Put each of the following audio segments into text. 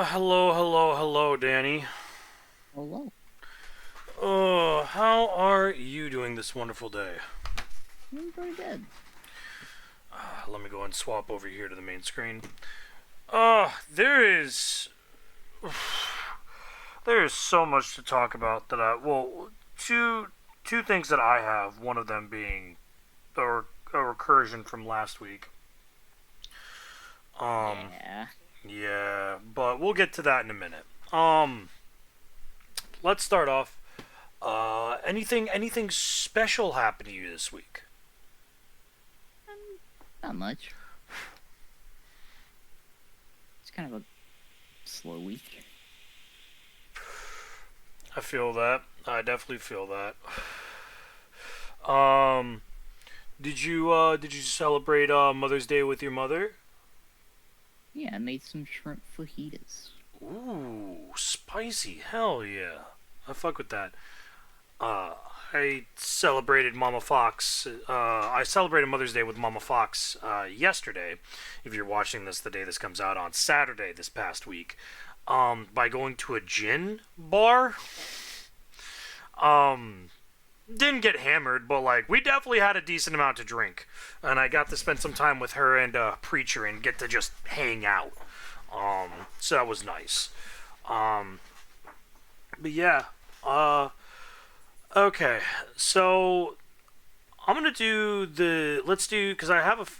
Hello, Danny. Hello. How are you doing this wonderful day? I'm pretty good. Let me go and swap over here to the main screen. There is so much to talk about two things that I have. One of them being a recursion from last week. Yeah. Yeah, but we'll get to that in a minute. Let's start off. Anything special happened to you this week? Not much. It's kind of a slow week. I feel that. I definitely feel that. Um, did you celebrate Mother's Day with your mother? Yeah, I made some shrimp fajitas. Ooh, spicy. Hell yeah. I fuck with that. Uh, I celebrated Mama Fox. I celebrated Mother's Day with Mama Fox yesterday. If you're watching this the day this comes out on Saturday this past week, by going to a gin bar. Um, didn't get hammered, but like we definitely had a decent amount to drink, and I got to spend some time with her and preacher and get to just hang out. So that was nice. But yeah. Okay, so I'm gonna do the let's do because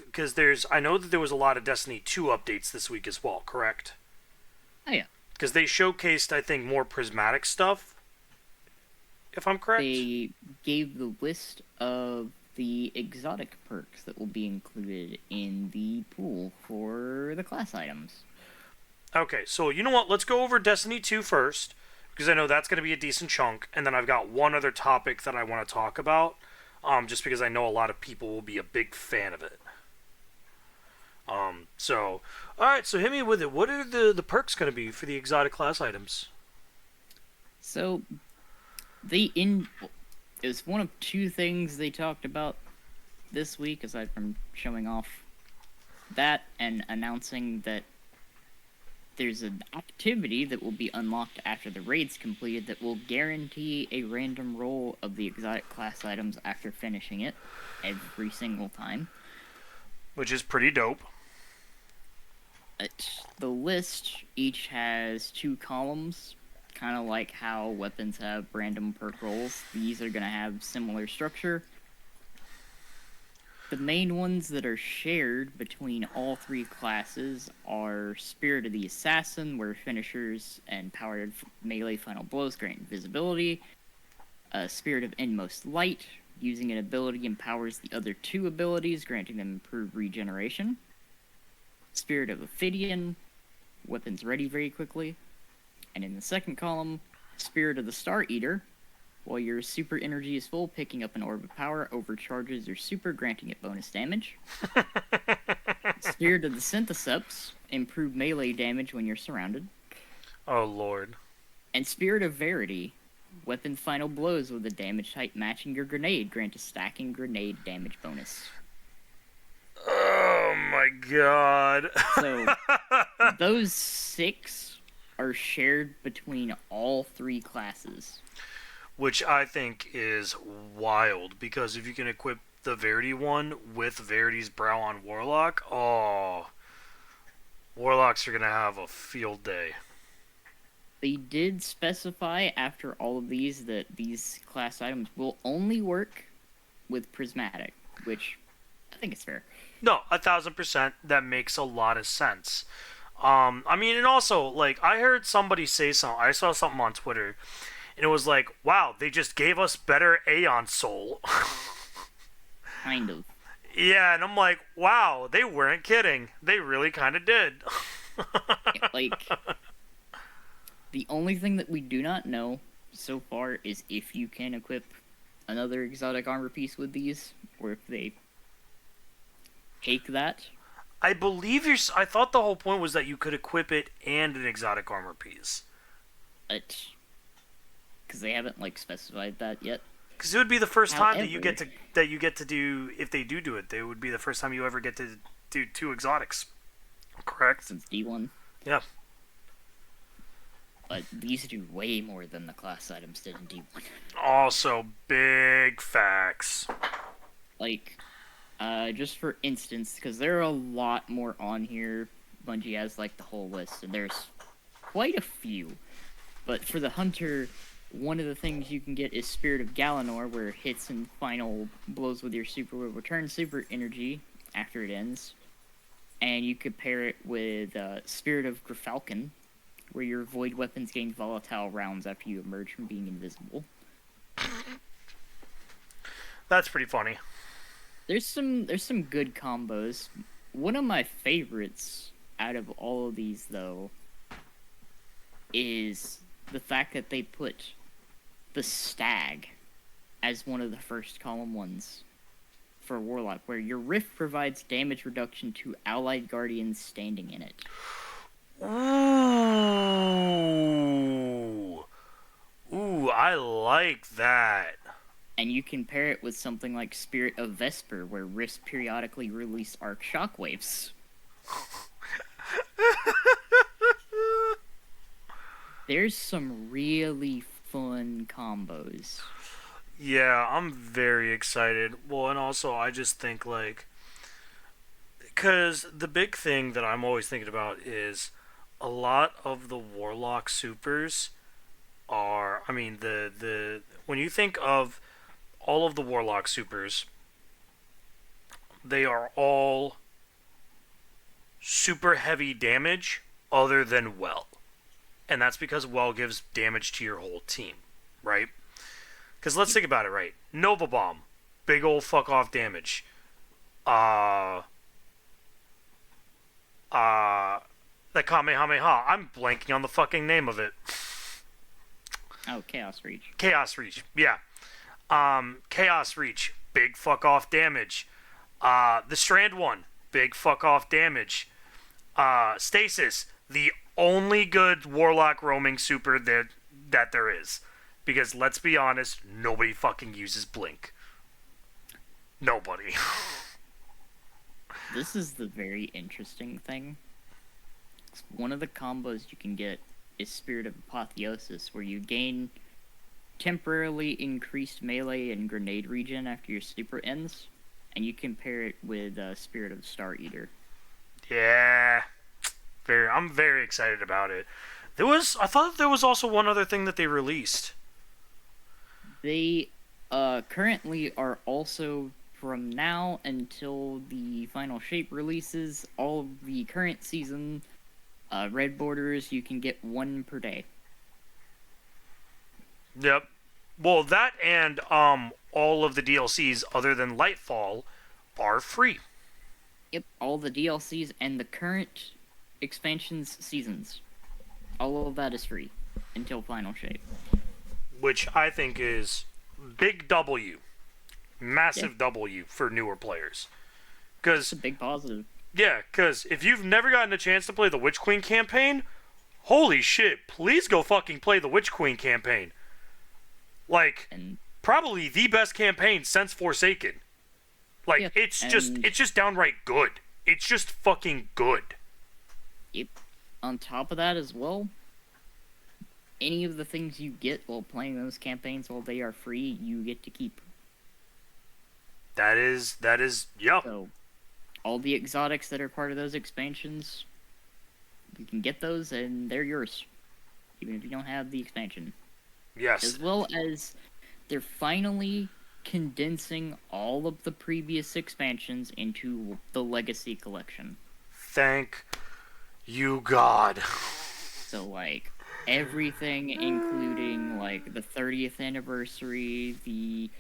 because I know that there was a lot of Destiny 2 updates this week as well, correct? Oh yeah. Because they showcased, I think, more prismatic stuff, if I'm correct. They gave the list of the exotic perks that will be included in the pool for the class items. Okay, so you know what? Let's go over Destiny 2 first, because I know that's going to be a decent chunk, and then I've got one other topic that I want to talk about, just because I know a lot of people will be a big fan of it. Alright, so hit me with it. What are the perks going to be for the exotic class items? So it was one of two things they talked about this week, aside from showing off that and announcing that there's an activity that will be unlocked after the raid's completed that will guarantee a random roll of the exotic class items after finishing it every single time. Which is pretty dope. The list each has two columns, kind of like how weapons have random perk rolls. These are going to have similar structure. The main ones that are shared between all three classes are Spirit of the Assassin, where finishers and powered melee final blows grant invisibility. Spirit of Inmost Light, using an ability empowers the other two abilities, granting them improved regeneration. Spirit of Ophidian, weapons ready very quickly. And in the second column, Spirit of the Star Eater, while your super energy is full, picking up an orb of power overcharges your super, granting it bonus damage. Spirit of the Syntheseps, improve melee damage when you're surrounded. Oh, Lord. And Spirit of Verity, weapon final blows with a damage type matching your grenade, grant a stacking grenade damage bonus. Oh, my God. So, those 6 are shared between all 3 classes. Which I think is wild, because if you can equip the Verity one with Verity's Brow on Warlock, Warlocks are going to have a field day. They did specify after all of these that these class items will only work with Prismatic, which I think is fair. No, 1,000%. That makes a lot of sense. I mean, and also, like, I heard somebody say something. I saw something on Twitter, and it was like, wow, they just gave us better Aeon Soul. Kind of. Yeah, and I'm like, wow, they weren't kidding. They really kind of did. Like, the only thing that we do not know so far is if you can equip another exotic armor piece with these, or if they take that. I believe I thought the whole point was that you could equip it and an exotic armor piece. Because they haven't specified that yet. Because it would be the first time that you However, get to do, if they do it, it would be the first time you ever get to do 2 exotics. Correct? Since D1. Yeah. but these do way more than the class items did in D1. Also, big facts. Like, just for instance, because there are a lot more on here. Bungie has like the whole list, and there's quite a few. But for the hunter, one of the things you can get is Spirit of Galanor, where hits and final blows with your super will return super energy after it ends. And you could pair it with Spirit of Grifalcon, where your void weapons gain volatile rounds after you emerge from being invisible. That's pretty funny. There's some good combos. One of my favorites out of all of these, though, is the fact that they put the Stag as one of the first column ones for Warlock, where your Rift provides damage reduction to allied guardians standing in it. Ooh. Ooh, I like that. And you can pair it with something like Spirit of Vesper, where Rifts periodically release arc shockwaves. There's some really fun combos. Yeah, I'm very excited. Well, and also I just think like, because the big thing that I'm always thinking about is a lot of the Warlock supers are, I mean, the when you think of all of the Warlock supers, they are all super heavy damage other than Well. And that's because Well gives damage to your whole team, right? Because let's think about it, right? Nova Bomb, big old fuck off damage. The Kamehameha, I'm blanking on the fucking name of it. Oh, Chaos Reach. Chaos Reach, yeah. Chaos Reach, big fuck off damage. The Strand one, big fuck off damage. Stasis, the only good Warlock roaming super that there is. Because let's be honest, nobody fucking uses Blink. Nobody. This is the very interesting thing. One of the combos you can get is Spirit of Apotheosis, where you gain temporarily increased melee and grenade regen after your super ends, and you can pair it with Spirit of Star Eater. Yeah. I'm very excited about it. I thought there was also one other thing that they released. They currently are also, from now until the final shape releases, all of the current season red borders, you can get one per day. Yep. Well, that and all of the DLCs other than Lightfall are free. Yep, all the DLCs and the current expansions seasons. All of that is free until final shape. Which I think is big W. Massive W for newer players. It's a big positive. Yeah, because if you've never gotten a chance to play the Witch Queen campaign, holy shit, please go fucking play the Witch Queen campaign. Like, probably the best campaign since Forsaken. Like, yeah, it's just downright good. It's just fucking good. Yep. On top of that as well, any of the things you get while playing those campaigns while they are free, you get to keep. That is, yep. So, all the exotics that are part of those expansions, you can get those and they're yours. Even if you don't have the expansion. Yes. As well as, they're finally condensing all of the previous expansions into the Legacy Collection. Thank you, God. So, like, everything, including, like, the 30th anniversary, the,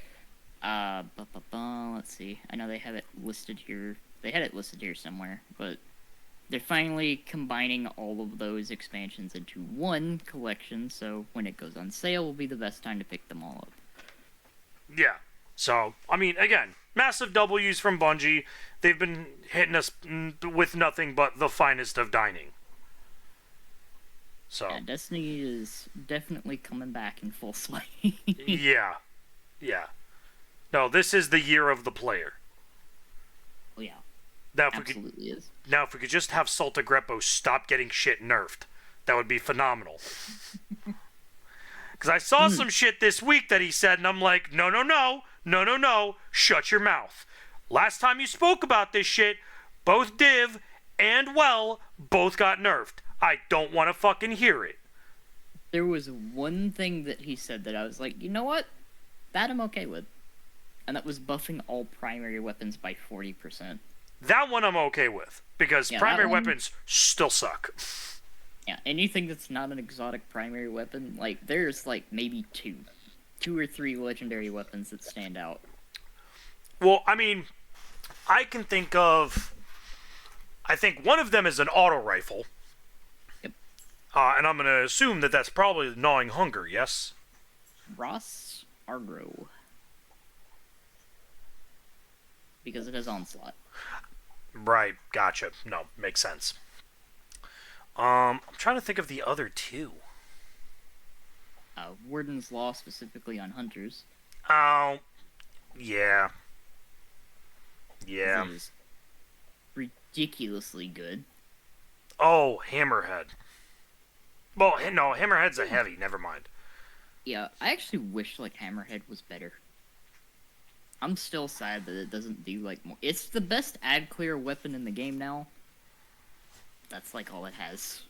let's see. I know they have it listed here. They had it listed here somewhere, but they're finally combining all of those expansions into one collection, so when it goes on sale will be the best time to pick them all up. Yeah. So, I mean, again, massive W's from Bungie. They've been hitting us with nothing but the finest of dining. So. Yeah, Destiny is definitely coming back in full sway. Yeah. Yeah. No, this is the year of the player. Oh, yeah. Now, if Absolutely is. Now, if we could just have Salta Greppo stop getting shit nerfed, That would be phenomenal. Because I saw some shit this week that he said, and I'm like, no, no, no, no, no, no, shut your mouth. Last time you spoke about this shit, both Div and Well both got nerfed. I don't want to fucking hear it. There was one thing that he said that I was like, you know what? That I'm okay with. And that was buffing all primary weapons by 40%. That one I'm okay with. Because primary weapons still suck. Yeah, anything that's not an exotic primary weapon, like, there's, like, maybe two or three legendary weapons that stand out. Well, I mean, I can think of... I think one of them is an auto rifle. Yep. And I'm going to assume that that's probably Gnawing Hunger, yes? Ross Argro. Because it has Onslaught. Right, gotcha. No, makes sense. I'm trying to think of the other two. Warden's Law, specifically on Hunters. Oh, yeah. Yeah. It is ridiculously good. Oh, Hammerhead. Well, no, Hammerhead's a heavy, never mind. Yeah, I actually wish, like, Hammerhead was better. I'm still sad that it doesn't do, like, more. It's the best ad-clear weapon in the game now. That's, like, all it has.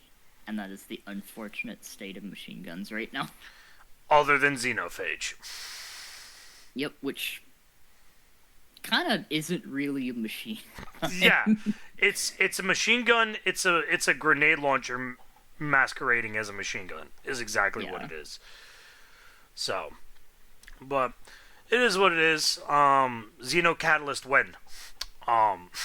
And that is the unfortunate state of machine guns right now. Other than Xenophage. Yep, which kind of isn't really a machine gun. Yeah, it's a machine gun. It's a grenade launcher masquerading as a machine gun. Is exactly what it is. So, but it is what it is. Xeno Catalyst when?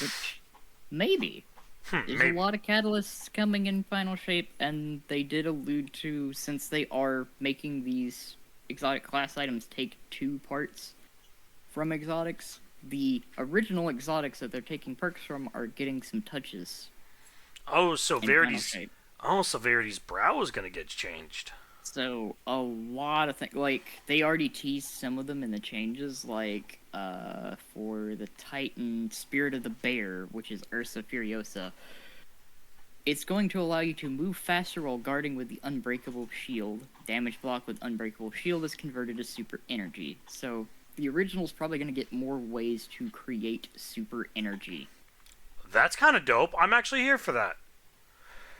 Which maybe. There's maybe. a lot of catalysts coming in Final Shape, and they did allude to, since they are making these exotic class items take 2 parts from exotics, the original exotics that they're taking perks from are getting some touches. Oh, so Verity's brow is gonna get changed. So a lot of things, like, they already teased some of them in the changes, like for the Titan Spirit of the Bear, which is Ursa Furiosa. It's going to allow you to move faster while guarding with the Unbreakable Shield. Damage block with Unbreakable Shield is converted to super energy. So the original's probably going to get more ways to create super energy. That's kind of dope. I'm actually here for that.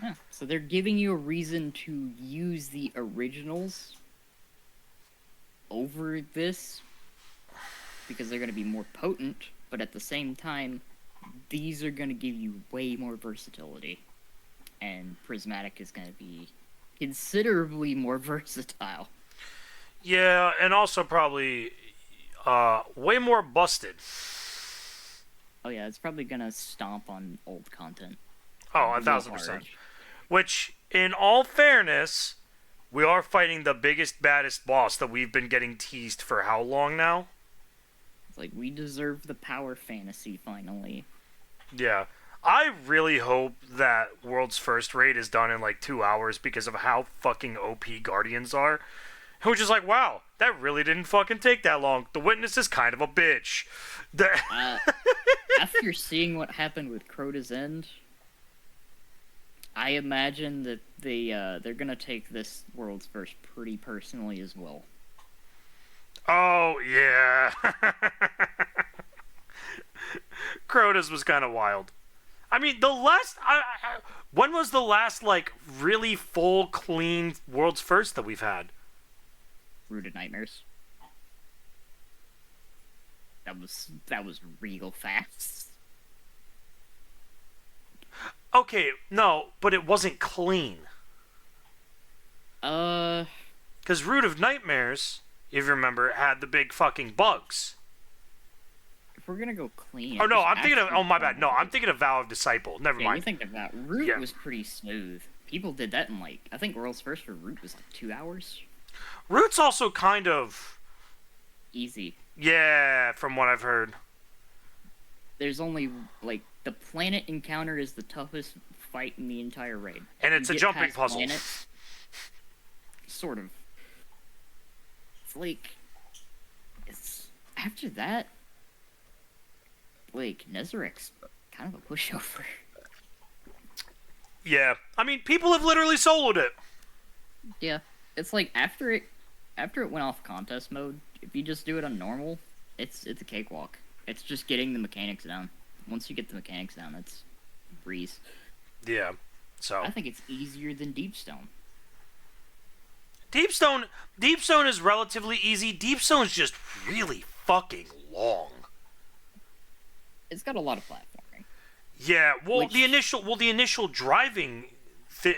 Yeah, so they're giving you a reason to use the originals over this, because they're going to be more potent, but at the same time, these are going to give you way more versatility. And Prismatic is going to be considerably more versatile. Yeah, and also probably way more busted. Oh yeah, it's probably going to stomp on old content. Oh, 1,000%. Which, in all fairness, we are fighting the biggest, baddest boss that we've been getting teased for how long now? It's like, we deserve the power fantasy, finally. Yeah. I really hope that World's First Raid is done in like 2 hours because of how fucking OP Guardians are. And we're just like, wow, that really didn't fucking take that long. The Witness is kind of a bitch. After seeing what happened with Crota's End, I imagine that they're gonna take this World's First pretty personally as well. Oh, yeah. Crota's was kind of wild. I mean, the last... when was the last, like, really full, clean World's First that we've had? Rooted Nightmares. That was real fast. Okay, no, but it wasn't clean. Because Root of Nightmares, if you remember, had the big fucking bugs. If we're gonna go clean... Oh, no, I'm thinking of... Oh, my bad. No, I'm thinking of Vow of Disciple. Never mind. You think of that. Root was pretty smooth. People did that in, like... I think World's First for Root was, like, 2 hours. Root's also kind of... easy. Yeah, from what I've heard. There's only, like... The planet encounter is the toughest fight in the entire raid. And it's a jumping puzzle. Planets, sort of. It's like... It's... After that... Like, Nezarek's kind of a pushover. Yeah, I mean, people have literally soloed it. Yeah, it's like after it went off contest mode, if you just do it on normal, it's a cakewalk. It's just getting the mechanics down. Once you get the mechanics down, it's a breeze. Yeah, so I think it's easier than Deepstone. Deepstone, Deepstone is relatively easy. Deepstone's just really fucking long. It's got a lot of platforming. Yeah, well, Which- the initial driving,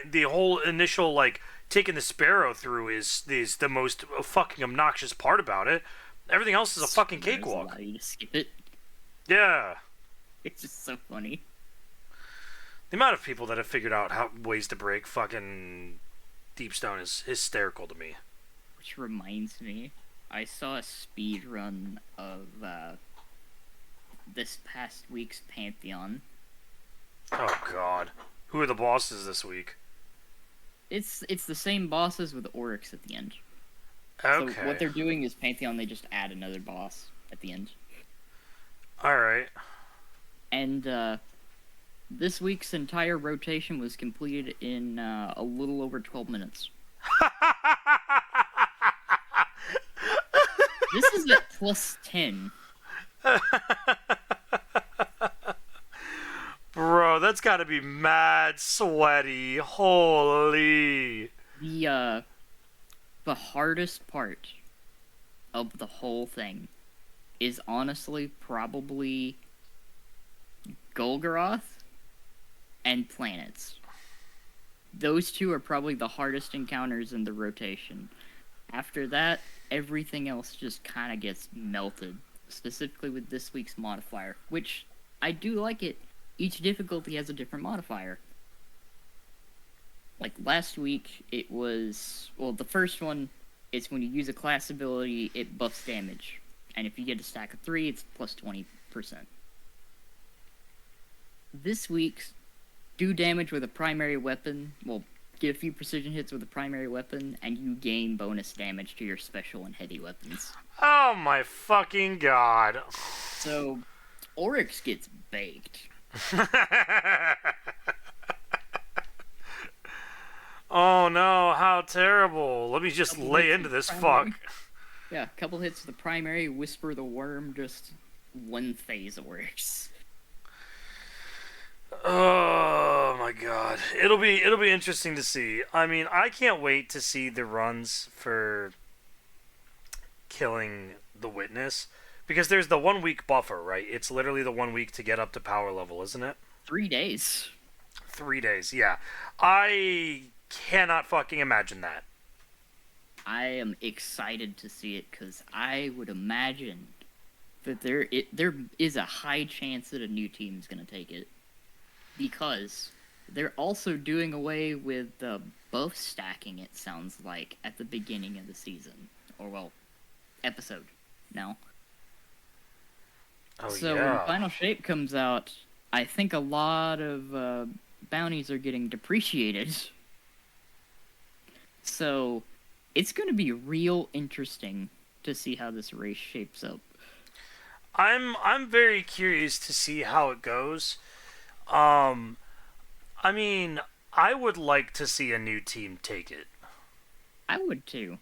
the whole initial like taking the Sparrow through is the most fucking obnoxious part about it. Everything else is a fucking Sparrows cakewalk. allow you to skip it. Yeah, It's just so funny. the amount of people that have figured out how ways to break fucking Deepstone is hysterical to me. Which reminds me, I saw a speed run of this past week's Pantheon. Oh God, who are the bosses this week? It's the same bosses with Oryx at the end. Okay, So what they're doing is Pantheon, they just add another boss at the end. all right. And this week's entire rotation was completed in a little over 12 minutes. This is at plus 10. Bro, that's gotta be mad sweaty. Holy. The hardest part of the whole thing is honestly probably Golgoroth and planets. Those two are probably the hardest encounters in the rotation. After that, everything else just kind of gets melted, specifically with this week's modifier, which I do like it. Each difficulty has a different modifier. Like last week, it was, well, the first one is when you use a class ability, it buffs damage. And if you get a stack of 3, it's plus 20%. This week's do damage with a primary weapon, well, get a few precision hits with a primary weapon, and you gain bonus damage to your special and heavy weapons. Oh my fucking God. So, Oryx gets baked. Oh no, how terrible. Let me just Couple lay hits into with this primary. fuck. Yeah, a couple hits with the primary, Whisper the Worm, just one phase Oryx. Oh my God. It'll be interesting to see. I mean, I can't wait to see the runs for killing the Witness. Because there's the 1 week buffer, right? It's literally the 1 week to get up to power level, isn't it? 3 days. 3 days, yeah. I cannot fucking imagine that. I am excited to see it because I would imagine that there is a high chance that a new team is going to take it, because they're also doing away with the buff stacking. It sounds like at the beginning of the season, or well, episode now. Oh So yeah. when Final Shape comes out, I think a lot of bounties are getting depreciated. So it's going to be real interesting to see how this race shapes up. I'm very curious to see how it goes. I mean, I would like to see a new team take it. I would too.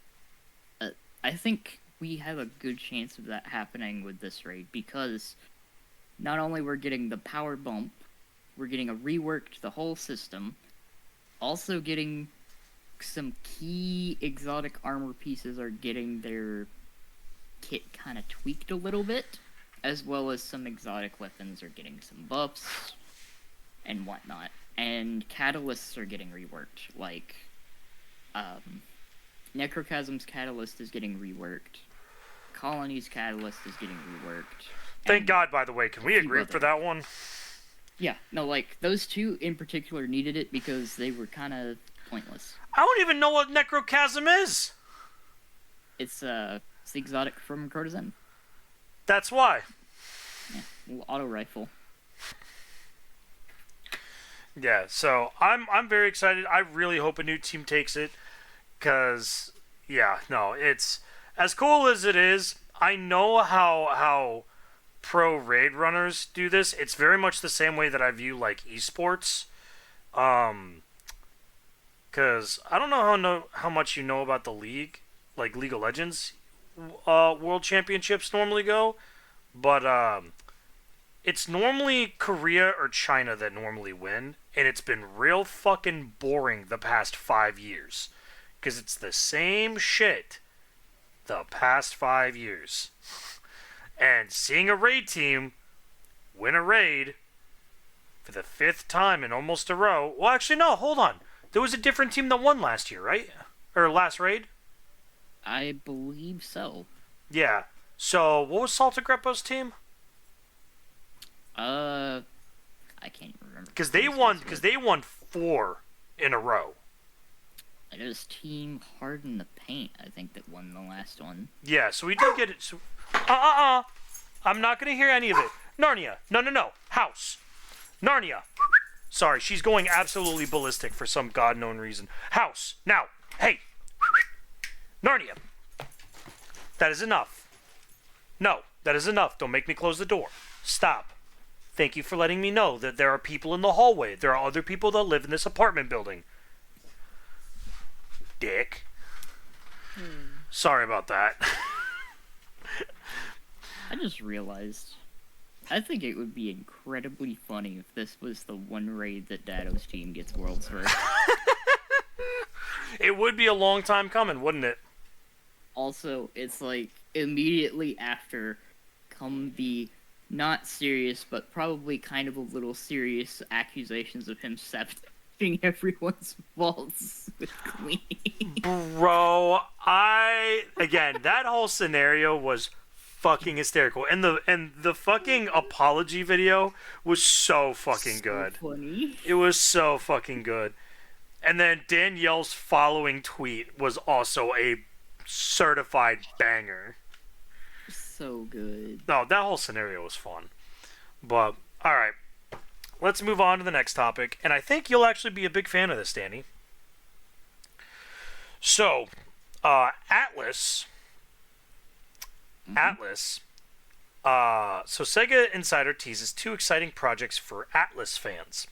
I think we have a good chance of that happening with this raid, because not only we're getting the power bump, we're getting a rework to the whole system, also getting some key exotic armor pieces are getting their kit kind of tweaked a little bit, as well as some exotic weapons are getting some buffs and whatnot. And catalysts are getting reworked, like Necrochasm's catalyst is getting reworked. Colony's catalyst is getting reworked. Thank and God, by the way. Can we few agree other- for that one? Yeah, no, like, those two in particular needed it because they were kind of pointless. I don't even know what Necrochasm is. It's the exotic from Courtesan. That's why. Yeah, little auto rifle. Yeah, so I'm very excited. I really hope a new team takes it, cause yeah, no, it's as cool as it is. I know how pro raid runners do this. It's very much the same way that I view like esports. Um, because I don't know how much you know about the league, like League of Legends, World Championships normally go, but it's normally Korea or China that normally win, and it's been real fucking boring the past 5 years, because it's the same shit the past 5 years. And seeing a raid team win a raid for the fifth time in almost a row. Well, actually, no, hold on. There was a different team that won last year, right? Or last raid? I believe so. Yeah. So, what was Salta Greppo's team? I can't remember. Because they won. Because they won 4 in a row. It was Team Hard in the Paint, I think, that won the last one. Yeah. So we did get it. So, I'm not gonna hear any of it. Narnia. No. House. Narnia. Sorry, she's going absolutely ballistic for some god-known reason. House. Now. Hey. Narnia. That is enough. No, that is enough. Don't make me close the door. Stop. Thank you for letting me know that there are people in the hallway. There are other people that live in this apartment building. Dick. Sorry about that. I just realized. I think it would be incredibly funny if this was the one raid that Dado's team gets worlds for. It would be a long time coming, wouldn't it? Also, it's like immediately after come the not serious, but probably kind of a little serious accusations of him sabotaging everyone's vaults with cleaning. Bro, that whole scenario was fucking hysterical. And the fucking apology video was so fucking good. Funny. It was so fucking good. And then Danielle's following tweet was also a certified banger. So good. No, that whole scenario was fun. But, alright. Let's move on to the next topic. And I think you'll actually be a big fan of this, Danny. So, Atlas. So Sega Insider teases 2 exciting projects for Atlas fans.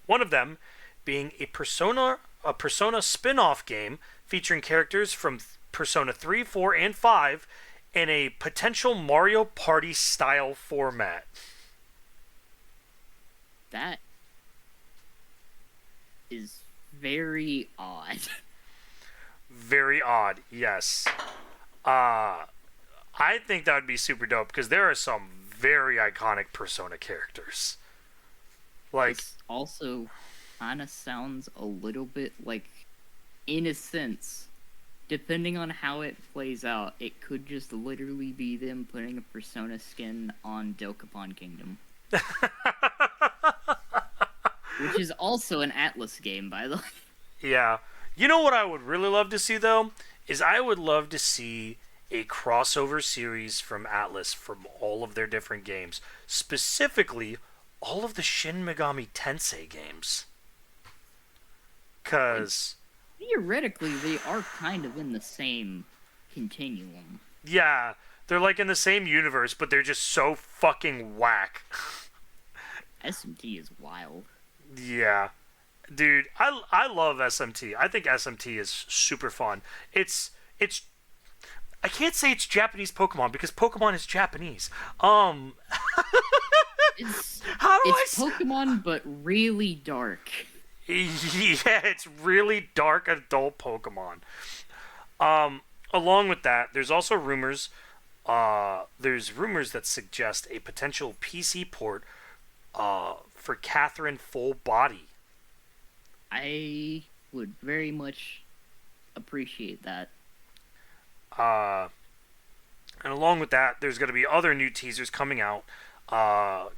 One of them being a Persona spin-off game featuring characters from Persona 3, 4, and 5 in a potential Mario Party style format. That is very odd. Very odd, yes. I think that would be super dope because there are some very iconic Persona characters. Like, this also kind of sounds a little bit like, in a sense, depending on how it plays out, it could just literally be them putting a Persona skin on Dokapon Kingdom. Which is also an Atlas game, by the way. Yeah. You know what I would really love to see, though? Is I would love to see a crossover series from Atlas from all of their different games. Specifically, all of the Shin Megami Tensei games. Because... theoretically, they are kind of in the same continuum. yeah, they're like in the same universe, but they're just so fucking whack. SMT is wild. Yeah. Dude, I love SMT. I think SMT is super fun. It's I can't say it's Japanese Pokemon because Pokemon is Japanese. It's How do it's Pokemon, but really dark. Yeah, it's really dark adult Pokemon. Along with that, there's also rumors. There's rumors that suggest a potential PC port for Catherine Full Body. I would very much appreciate that. And along with that, there's going to be other new teasers coming out. Along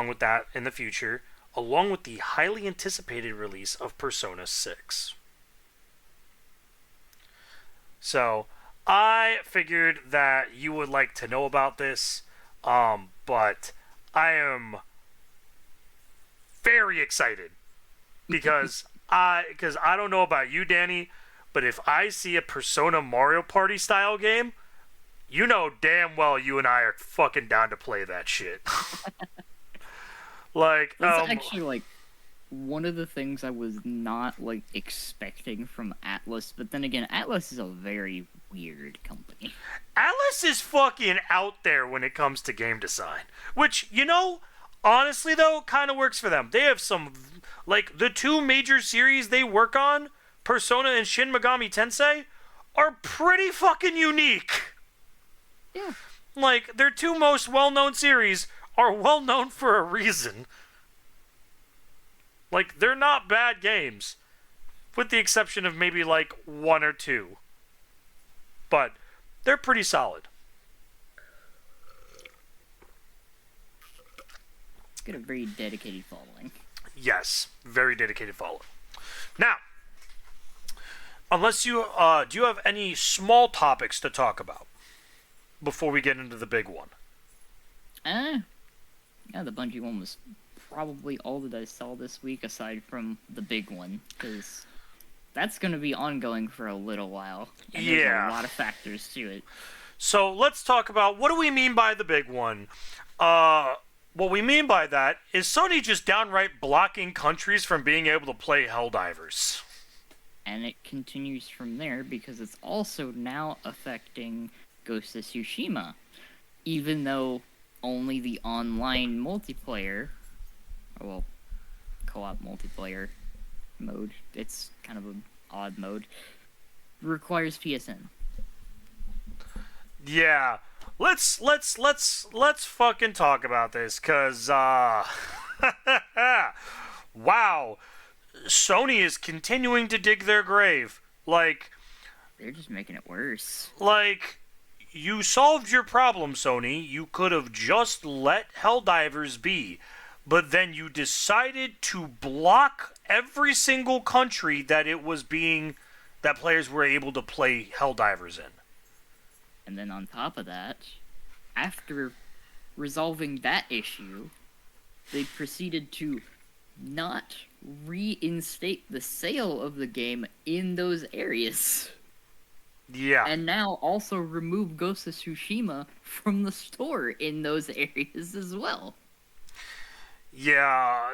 with that in the future, along with the highly anticipated release of Persona 6. So, I figured that you would like to know about this, but I am very excited because I don't know about you, Danny, but if I see a Persona Mario Party style game, you know damn well you and I are fucking down to play that shit. Like, That's actually like one of the things I was not like expecting from Atlas, but then again, Atlas is a very weird company. Atlas is fucking out there when it comes to game design. Which, you know, honestly though, kind of works for them. They have some, like, the two major series they work on, Persona and Shin Megami Tensei, are pretty fucking unique. Yeah. Like, their two most well-known series are well-known for a reason. Like, they're not bad games. With the exception of maybe, like, one or two. But they're pretty solid. Got a very dedicated following. Yes, very dedicated following. Now, unless you, do you have any small topics to talk about before we get into the big one? Yeah, the Bungie one was probably all that I saw this week, aside from the big one, because that's going to be ongoing for a little while. And there's a lot of factors to it. So let's talk about, what do we mean by the big one? What we mean by that is Sony just downright blocking countries from being able to play Helldivers. And it continues from there because it's also now affecting Ghost of Tsushima. Even though only the online multiplayer, well, co-op multiplayer mode, it's kind of an odd mode, requires PSN. Yeah. Let's fucking talk about this, cause wow, Sony is continuing to dig their grave. Like, they're just making it worse. Like, you solved your problem, Sony. You could have just let Helldivers be, but then you decided to block every single country that that players were able to play Helldivers in. And then on top of that, after resolving that issue, they proceeded to not reinstate the sale of the game in those areas. Yeah. And now also remove Ghost of Tsushima from the store in those areas as well. Yeah.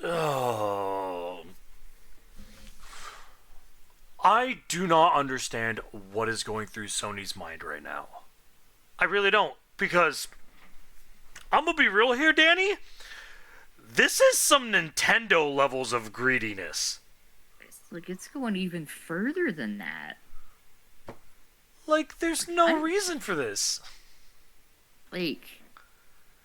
Oh. I do not understand what is going through Sony's mind right now. I really don't. Because, I'm gonna be real here, Danny. This is some Nintendo levels of greediness. It's going even further than that. Like, there's no reason for this. Like,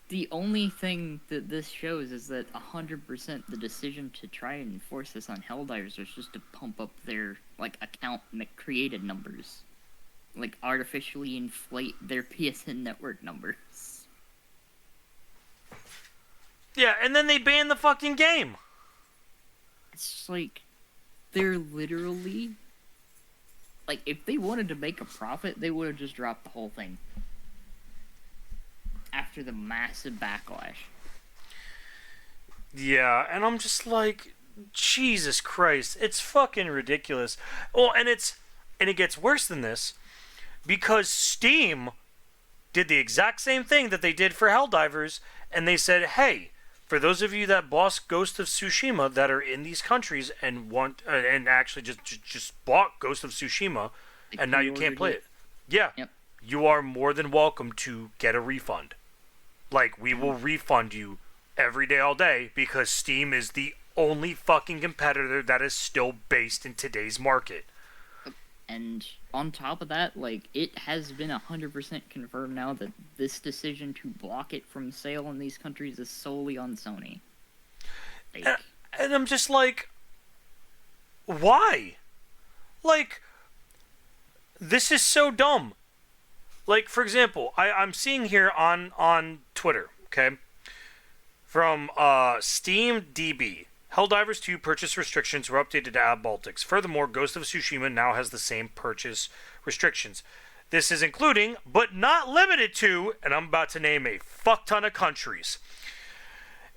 the only thing that this shows is that 100% the decision to try and enforce this on Helldivers was just to pump up their, like, account created numbers. Like, artificially inflate their PSN network numbers. Yeah, and then they ban the fucking game. It's just like, they're literally... Like, if they wanted to make a profit, they would have just dropped the whole thing. After the massive backlash. Yeah, and I'm just like, Jesus Christ, it's fucking ridiculous. Oh, and it gets worse than this, because Steam did the exact same thing that they did for Helldivers, and they said, hey, for those of you that bought Ghost of Tsushima that are in these countries and want and actually just bought Ghost of Tsushima, and now you can't play it. Yeah, yep. You are more than welcome to get a refund. Like, we will refund you every day, all day, because Steam is the only fucking competitor that is still based in today's market. And on top of that, like, it has been 100% confirmed now that this decision to block it from sale in these countries is solely on Sony. Like, and I'm just like, why? Like, this is so dumb. Like, for example, I'm seeing here on Twitter, okay, from Steam DB. Helldivers 2 purchase restrictions were updated to add Baltics. Furthermore, Ghost of Tsushima now has the same purchase restrictions. This is including, but not limited to, and I'm about to name a fuck ton of countries: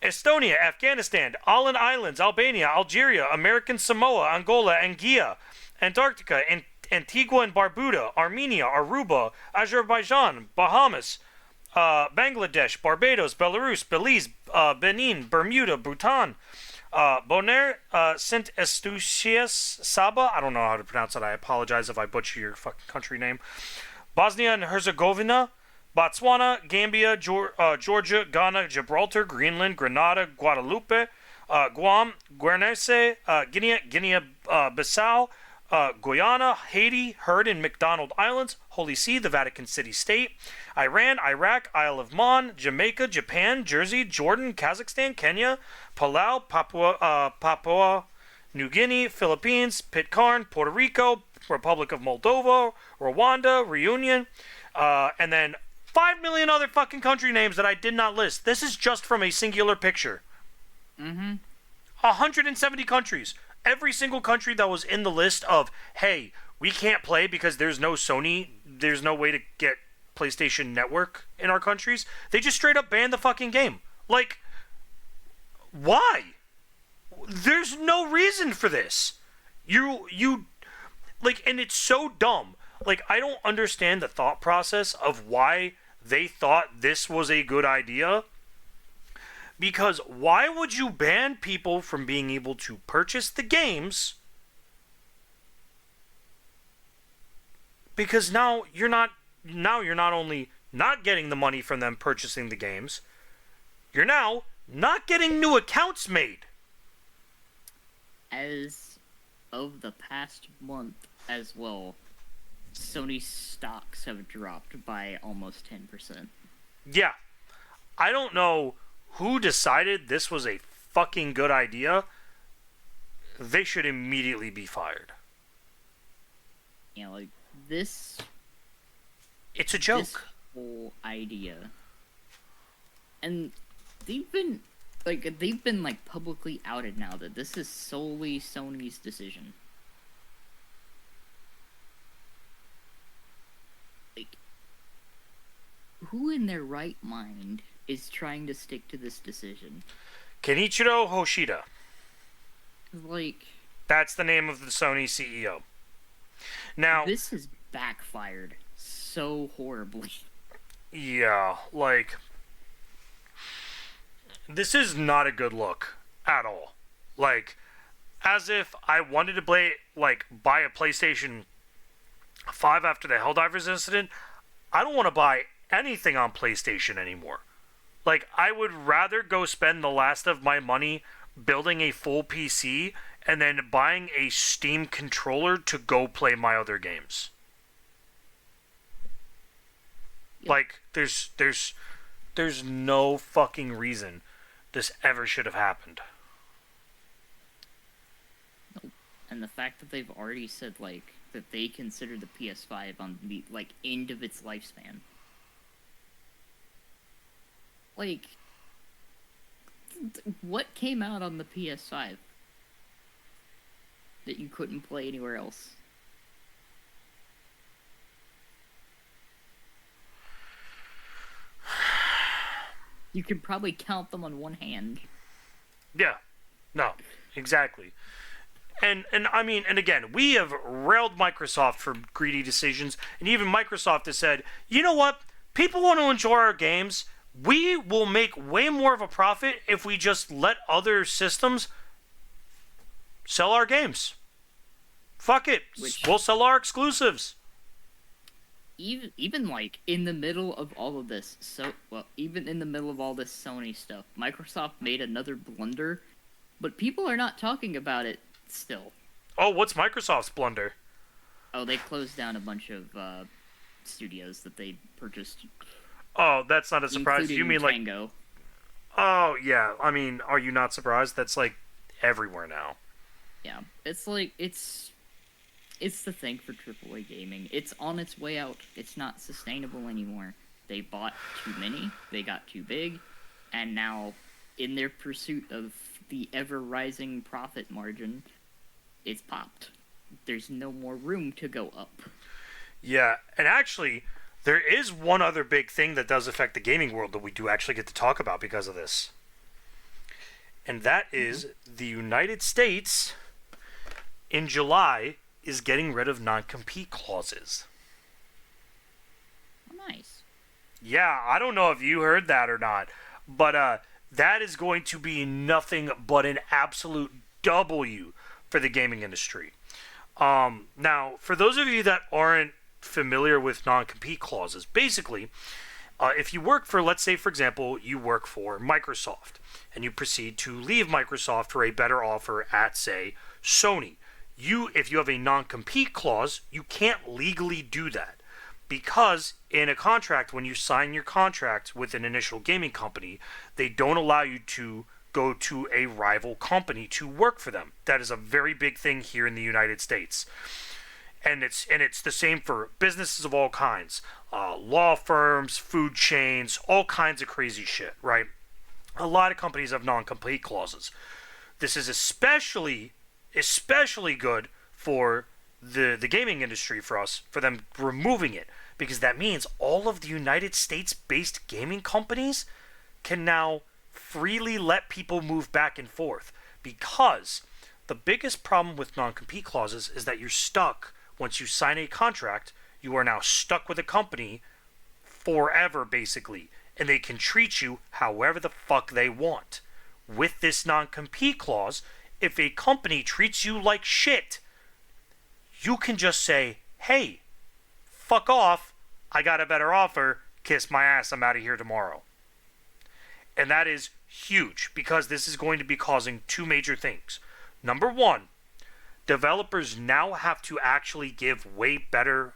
Estonia, Afghanistan, Alan Islands, Albania, Algeria, American Samoa, Angola, Anguilla, Antarctica, Antigua and Barbuda, Armenia, Aruba, Azerbaijan, Bahamas, Bangladesh, Barbados, Belarus, Belize, Benin, Bermuda, Bhutan, Bonaire, Saint Eustatius, Saba. I don't know how to pronounce it. I apologize if I butcher your fucking country name. Bosnia and Herzegovina, Botswana, Gambia, Georgia, Ghana, Gibraltar, Greenland, Grenada, Guadeloupe, Guam, Guernsey, Guinea-Bissau, Guyana, Haiti, Heard and McDonald Islands, Holy See, the Vatican City State, Iran, Iraq, Isle of Man, Jamaica, Japan, Jersey, Jordan, Kazakhstan, Kenya, Palau, Papua New Guinea, Philippines, Pitcairn, Puerto Rico, Republic of Moldova, Rwanda, Reunion, and then 5 million other fucking country names that I did not list. This is just from a singular picture. 170 countries. Every single country that was in the list of, hey, we can't play because there's no Sony, there's no way to get PlayStation Network in our countries. They just straight up banned the fucking game. Like, why? There's no reason for this. Like, and it's so dumb. Like, I don't understand the thought process of why they thought this was a good idea. Because why would you ban people from being able to purchase the games? Because now you're not only not getting the money from them purchasing the games, you're now not getting new accounts made. As of the past month as well, Sony stocks have dropped by almost 10%. Yeah. I don't know who decided this was a fucking good idea. They should immediately be fired. You know, like, this... It's a joke. This whole idea. And they've been publicly outed now that this is solely Sony's decision. Like, who in their right mind is trying to stick to this decision? Kenichiro Hoshida. Like, that's the name of the Sony CEO. Now, this has backfired so horribly. Yeah, like, this is not a good look at all. Like, as if I wanted to buy a PlayStation 5 after the Helldivers incident, I don't want to buy anything on PlayStation anymore. Like, I would rather go spend the last of my money building a full PC and then buying a Steam controller to go play my other games. Yep. Like, there's no fucking reason this ever should have happened. Nope. And the fact that they've already said, like, that they consider the PS5 on the, like, end of its lifespan. Like, what came out on the PS5 that you couldn't play anywhere else? You could probably count them on one hand. Yeah. No. Exactly. And I mean, and again, we have railed Microsoft for greedy decisions, and even Microsoft has said, you know what? People want to enjoy our games. We will make way more of a profit if we just let other systems sell our games. Fuck it. We'll sell our exclusives. Even like in the middle of all of this, even in the middle of all this Sony stuff, Microsoft made another blunder, but people are not talking about it still. Oh, what's Microsoft's blunder? Oh, they closed down a bunch of studios that they purchased. Oh, that's not a surprise. You mean Tango. Like... Oh, yeah. I mean, are you not surprised? That's like everywhere now. Yeah, it's like, it's the thing for AAA gaming. It's on its way out. It's not sustainable anymore. They bought too many, they got too big, and now, in their pursuit of the ever-rising profit margin, it's popped. There's no more room to go up. Yeah, and actually, there is one other big thing that does affect the gaming world that we do actually get to talk about because of this. And that is the United States, in July, is getting rid of non-compete clauses. Oh, nice. Yeah, I don't know if you heard that or not, but that is going to be nothing but an absolute W for the gaming industry. Now, for those of you that aren't familiar with non-compete clauses, basically, if you work for, let's say, for example, you work for Microsoft, and you proceed to leave Microsoft for a better offer at, say, Sony, if you have a non-compete clause, you can't legally do that because in a contract, when you sign your contract with an initial gaming company, they don't allow you to go to a rival company to work for them. That is a very big thing here in the United States, and it's the same for businesses of all kinds, law firms, food chains, all kinds of crazy shit. Right? A lot of companies have non-compete clauses. This is especially good for the gaming industry, for us, for them removing it, because that means all of the United States based gaming companies can now freely let people move back and forth, because the biggest problem with non-compete clauses is that you're stuck. Once you sign a contract, you are now stuck with a company forever, basically, and they can treat you however the fuck they want. With this non-compete clause, if a company treats you like shit, you can just say, hey, fuck off, I got a better offer, kiss my ass, I'm out of here tomorrow. And that is huge, because this is going to be causing two major things. Number one, developers now have to actually give way better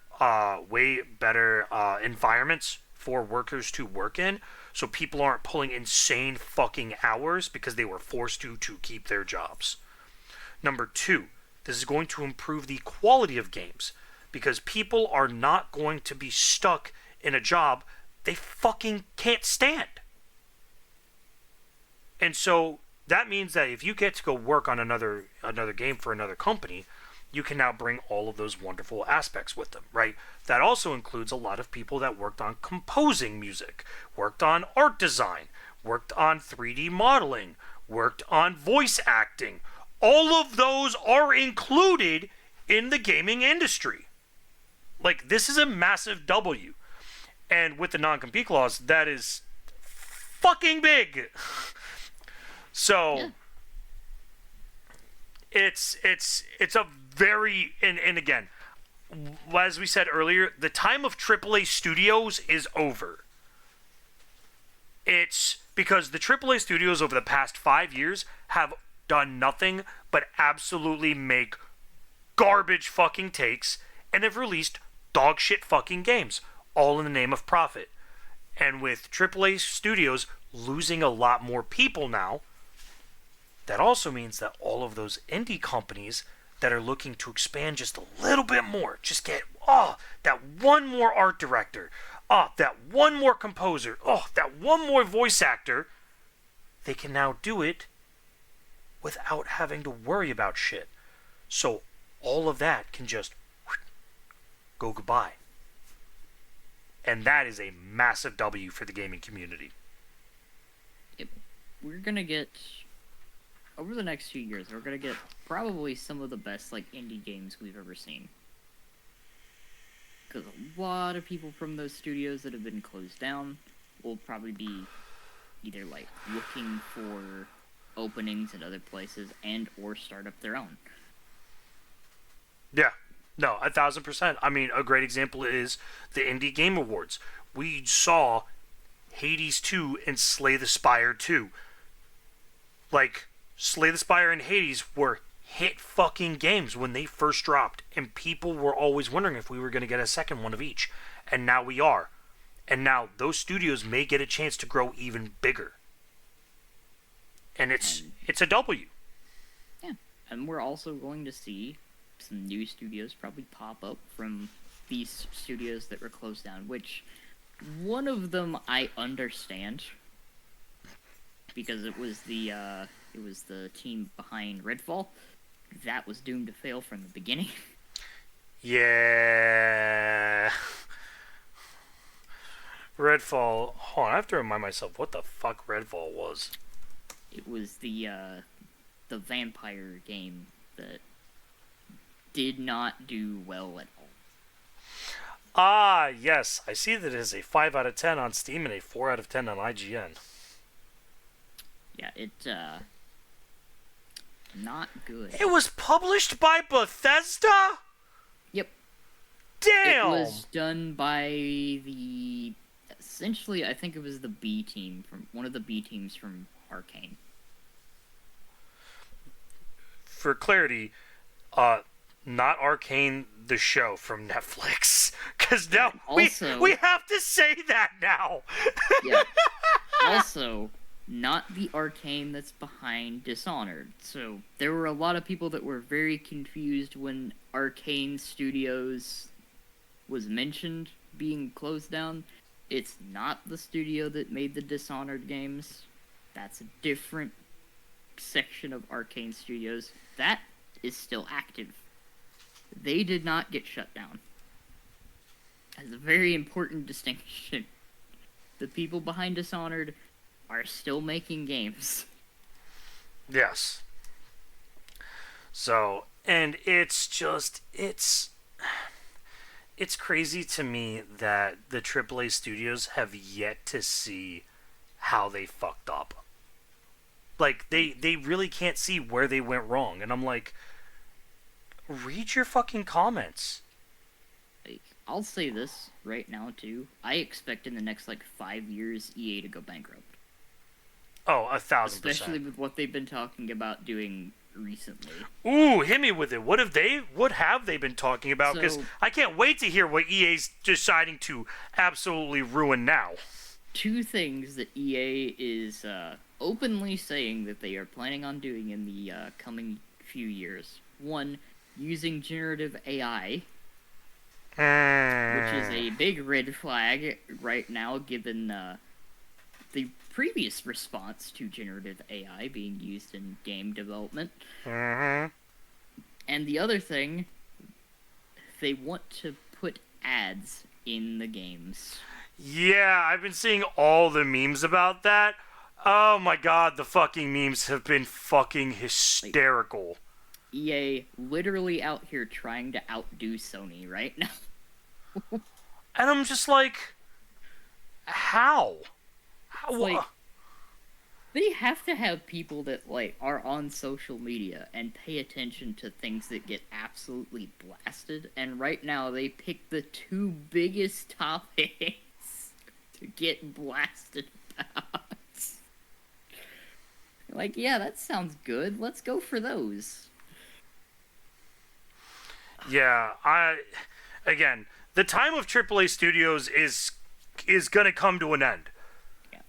environments for workers to work in, so people aren't pulling insane fucking hours because they were forced to keep their jobs. Number two, this is going to improve the quality of games, because people are not going to be stuck in a job they fucking can't stand. And so that means that if you get to go work on another game for another company, you can now bring all of those wonderful aspects with them, right? That also includes a lot of people that worked on composing music, worked on art design, worked on 3D modeling, worked on voice acting. All of those are included in the gaming industry. Like, this is a massive W. And with the non-compete clause, that is fucking big. So Yeah. it's a very, and again, as we said earlier, the time of AAA studios is over. It's because the AAA studios over the past 5 years have done nothing but absolutely make garbage fucking takes, and have released dog shit fucking games, all in the name of profit. And with AAA studios losing a lot more people now, that also means that all of those indie companies that are looking to expand just a little bit more, just get, that one more art director, that one more composer, that one more voice actor, they can now do it without having to worry about shit. So all of that can just go goodbye. And that is a massive W for the gaming community. Yep. We're gonna get, over the next few years, we're gonna get probably some of the best like indie games we've ever seen. Because a lot of people from those studios that have been closed down will probably be either like looking for openings at other places and or start up their own. Yeah, no, 1,000%. I mean, a great example is the Indie Game Awards. We saw Hades 2 and Slay the Spire 2. Like, Slay the Spire and Hades were hit fucking games when they first dropped, and people were always wondering if we were going to get a second one of each. And now we are. And now those studios may get a chance to grow even bigger. And it's a W. Yeah, and we're also going to see some new studios probably pop up from these studios that were closed down, which one of them I understand because it was the team behind Redfall that was doomed to fail from the beginning. Yeah. Redfall. Hold on, I have to remind myself what the fuck Redfall was. It was the vampire game that did not do well at all. Ah, yes. I see that it is a 5 out of 10 on Steam and a 4 out of 10 on IGN. Yeah, not good. It was published by Bethesda? Yep. Damn! It was done by the... Essentially, I think it was the B team, from one of the B teams from Arcane. For clarity, not Arcane the show from Netflix. Because now Also- we have to say that now. Yeah. Also, not the Arcane that's behind Dishonored. So there were a lot of people that were very confused when Arcane Studios was mentioned being closed down. It's not the studio that made the Dishonored games. That's a different section of Arcane Studios. That is still active. They did not get shut down. That's a very important distinction. The people behind Dishonored are still making games. Yes. So, and it's just, it's crazy to me that the AAA studios have yet to see how they fucked up. Like, they really can't see where they went wrong. And I'm like, read your fucking comments. Like, I'll say this right now, too. I expect in the next, 5 years, EA to go bankrupt. Oh, 1,000%. Especially with what they've been talking about doing recently. Ooh, hit me with it. What have they been talking about? Because So- I can't wait to hear what EA's deciding to absolutely ruin now. Two things that EA is openly saying that they are planning on doing in the coming few years. One, using generative AI, which is a big red flag right now, given the previous response to generative AI being used in game development. Mm-hmm. And the other thing, they want to put ads in the games. Yeah, I've been seeing all the memes about that. Oh my god, the fucking memes have been fucking hysterical. EA literally out here trying to outdo Sony right now. And I'm just like, how? Like, they have to have people that are on social media and pay attention to things that get absolutely blasted. And right now they pick the two biggest topics to get blasted about. Like, yeah, that sounds good. Let's go for those. Yeah, again, the time of AAA studios is gonna come to an end.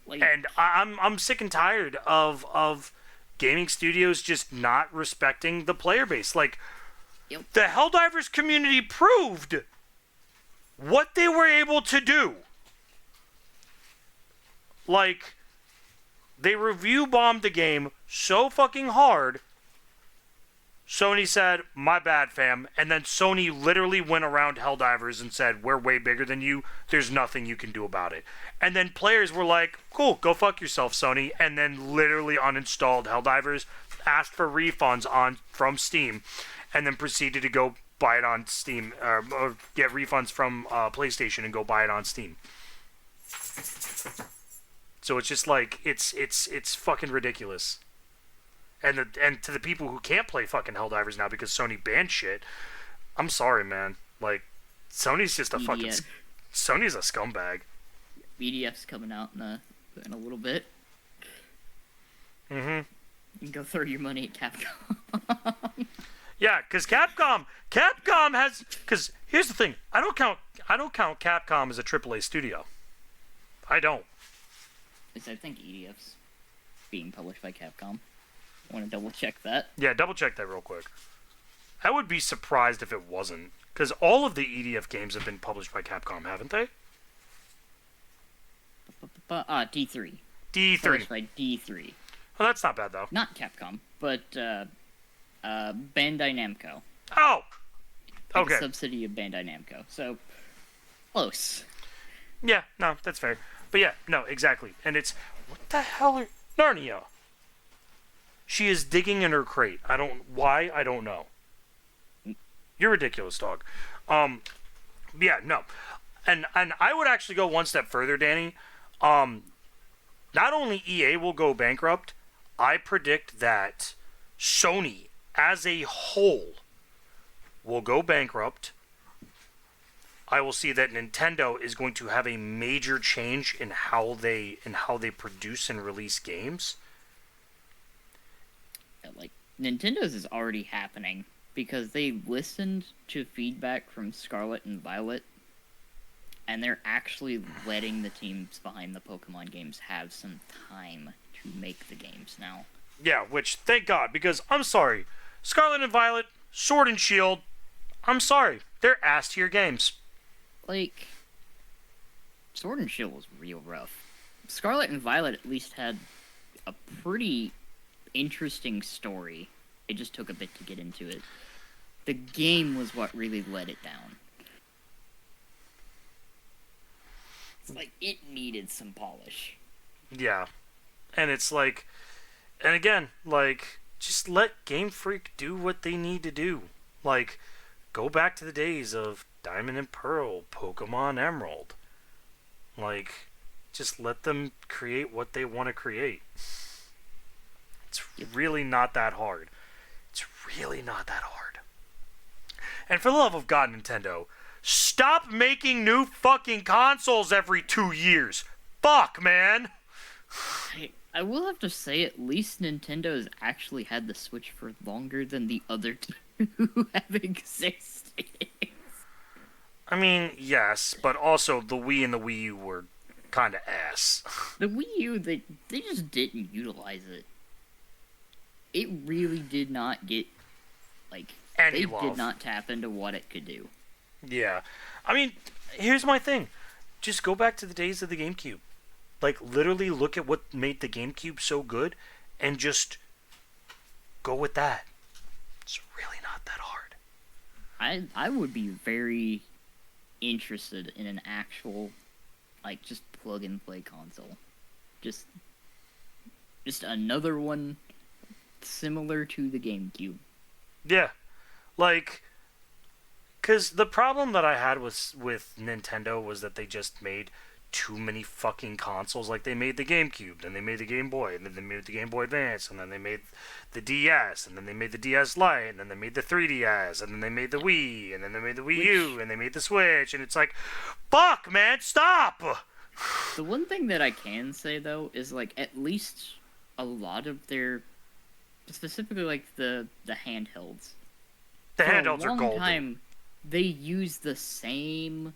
Yeah, And I'm sick and tired of gaming studios just not respecting the player base. Like, Yep. the Helldivers community proved what they were able to do. Like, they review bombed the game so fucking hard. Sony said, my bad, fam. And then Sony literally went around Helldivers and said, we're way bigger than you. There's nothing you can do about it. And then players were like, cool, go fuck yourself, Sony. And then literally uninstalled Helldivers, asked for refunds from Steam, and then proceeded to go buy it on Steam, or get refunds from PlayStation and go buy it on Steam. So it's just like, it's fucking ridiculous. And to the people who can't play fucking Helldivers now because Sony banned shit, I'm sorry, man. Like, Sony's just a fucking... BDF. Sony's a scumbag. BDF's coming out in a little bit. Mm-hmm. You can go throw your money at Capcom. Yeah, because Capcom has... Because here's the thing. I don't count Capcom as a AAA studio. I don't. I think EDF's being published by Capcom. I want to double check that. Yeah, double check that real quick. I would be surprised if it wasn't. Because all of the EDF games have been published by Capcom, haven't they? D3. D3. Published by D3. Oh, that's not bad, though. Not Capcom, but Bandai Namco. Oh! Like Okay. a subsidy of Bandai Namco. So, close. Yeah, no, that's fair. But yeah, no, exactly. And it's... What the hell are... Narnia! She is digging in her crate. Why? I don't know. You're ridiculous, dog. Yeah, no. And I would actually go one step further, Danny. Um, Not only EA will go bankrupt, I predict that Sony as a whole will go bankrupt. I will see that Nintendo is going to have a major change in how they produce and release games. Like, Nintendo's is already happening because they listened to feedback from Scarlet and Violet, and they're actually letting the teams behind the Pokemon games have some time to make the games now. Yeah, which, thank God, because I'm sorry, Scarlet and Violet, Sword and Shield, I'm sorry, they're ass tier games. Like, Sword and Shield was real rough. Scarlet and Violet at least had a pretty interesting story. It just took a bit to get into it. The game was what really let it down. It's like, it needed some polish. Yeah. And it's like, and again, like, just let Game Freak do what they need to do. Like, go back to the days of Diamond and Pearl, Pokemon Emerald. Like, just let them create what they want to create. It's really not that hard. It's really not that hard. And for the love of God, Nintendo, stop making new fucking consoles every 2 years. Fuck, man. I will have to say, at least Nintendo's actually had the Switch for longer than the other two have existed. I mean, yes, but also the Wii and the Wii U were kind of ass. The Wii U, they just didn't utilize it. It really did not get, like, Any they love. did not tap into what it could do. Yeah. I mean, here's my thing. Just go back to the days of the GameCube. Like, literally look at what made the GameCube so good and just go with that. It's really not that hard. I would be very interested in an actual, like, just plug-and-play console. Just another one similar to the GameCube. Yeah. Like, because the problem that I had with Nintendo was that they just made too many fucking consoles. Like, they made the GameCube, then they made the Game Boy, and then they made the Game Boy Advance, and then they made the DS, and then they made the DS Lite, and then they made the 3DS, and then they made the Wii, and then they made the Wii U, and they made the Switch, and it's like, fuck, man, stop! The one thing that I can say, though, is, like, at least a lot of their, specifically, like, the handhelds. The For handhelds a are long golden. time, they used the same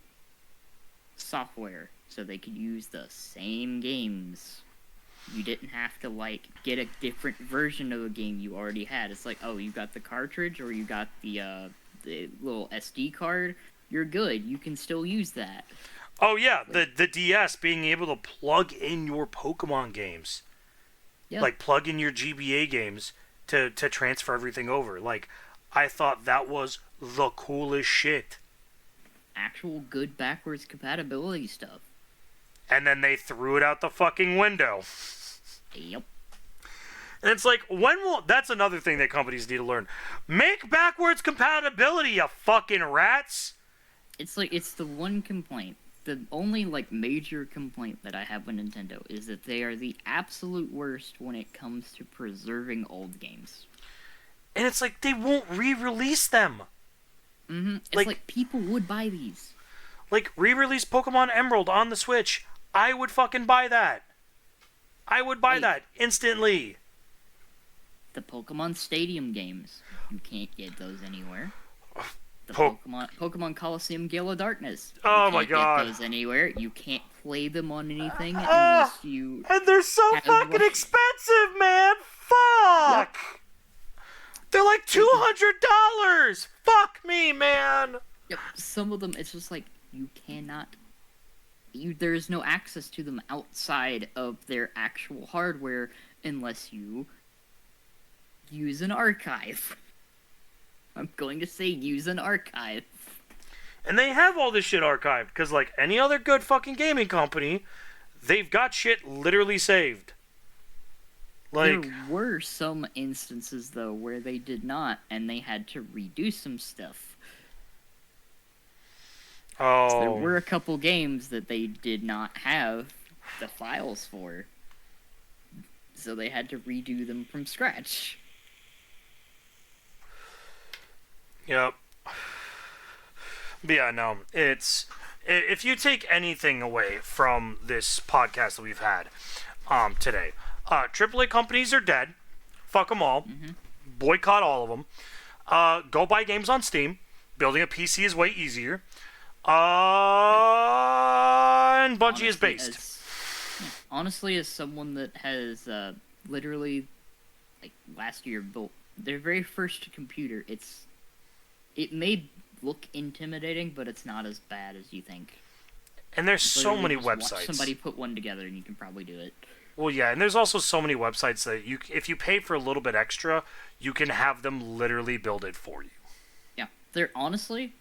software, so they could use the same games. You didn't have to, like, get a different version of a game you already had. It's like, oh, you got the cartridge, or you got the little SD card, you're good. You can still use that. Oh, yeah, the DS being able to plug in your Pokemon games. Yeah. Like, plug in your GBA games to transfer everything over. Like, I thought that was the coolest shit. Actual good backwards compatibility stuff. And then they threw it out the fucking window. Yep. And it's like, when will... That's another thing that companies need to learn. Make backwards compatibility, you fucking rats! It's like, it's the one complaint. The only, like, major complaint that I have with Nintendo is that they are the absolute worst when it comes to preserving old games. And it's like, they won't re-release them. Mm-hmm. It's like people would buy these. Like, re-release Pokemon Emerald on the Switch. I would fucking buy that. I would buy that instantly. The Pokemon Stadium games. You can't get those anywhere. The Pokemon Coliseum Gale of Darkness. Oh you my can't God. get those anywhere. You can't play them on anything unless you... And they're so fucking expensive, man! Fuck! Yep. They're like $200! Fuck me, man! Yep, some of them, it's just like, you cannot... There's no access to them outside of their actual hardware unless you use an archive. I'm going to say use an archive. And they have all this shit archived, because like any other good fucking gaming company, they've got shit literally saved. Like, there were some instances, though, where they did not, and they had to redo some stuff. So there Oh, were a couple games that they did not have the files for, so they had to redo them from scratch. yep. But yeah, no, it's if you take anything away from this podcast that we've had today, AAA companies are dead. Fuck them all. Boycott all of them. Go buy games on Steam. Building a PC is way easier. And Bungie is based. Honestly, as someone that has literally, like last year, built their very first computer, it may look intimidating, but it's not as bad as you think. And there's so Literally many just watch websites. somebody put one together, and you can probably do it. Well, yeah, and there's also so many websites that if you pay for a little bit extra, you can have them literally build it for you. Yeah, they're honestly,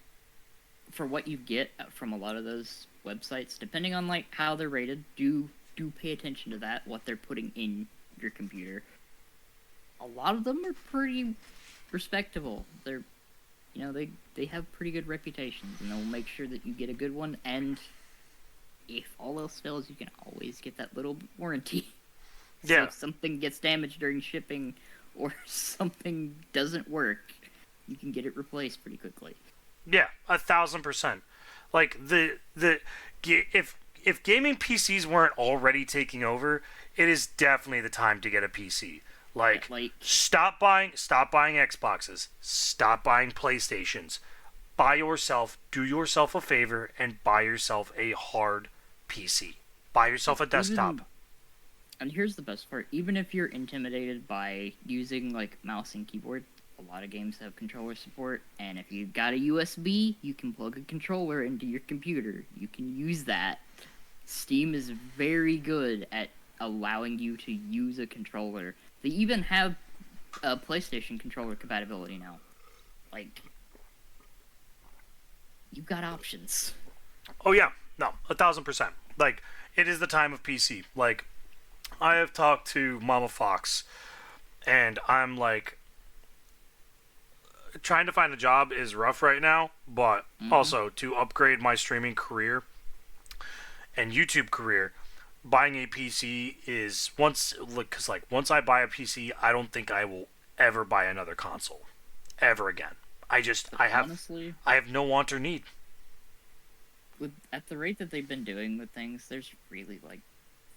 for what you get from a lot of those websites, depending on like how they're rated, do pay attention to that, what they're putting in your computer. A lot of them are pretty respectable. They're, they have pretty good reputations, and they'll make sure that you get a good one. And if all else fails, you can always get that little warranty. So Yeah. if something gets damaged during shipping, or something doesn't work, you can get it replaced pretty quickly. Yeah, 1,000%. Like if gaming PCs weren't already taking over, it is definitely the time to get a PC. Like, stop buying Xboxes, stop buying PlayStations. Do yourself a favor and buy yourself a hard PC. Buy yourself a desktop. And here's the best part: even if you're intimidated by using like mouse and keyboard, a lot of games have controller support, and if you've got a USB, you can plug a controller into your computer. You can use that. Steam is very good at allowing you to use a controller. They even have a PlayStation controller compatibility now. Like, you've got options. Oh yeah, no, 1,000%. Like, it is the time of PC. Like, I have talked to Mama Fox, and I'm like, trying to find a job is rough right now, but also to upgrade my streaming career and YouTube career, buying a PC is once I buy a PC, I don't think I will ever buy another console ever again. Honestly, I have no want or need. At the rate that they've been doing with things, there's really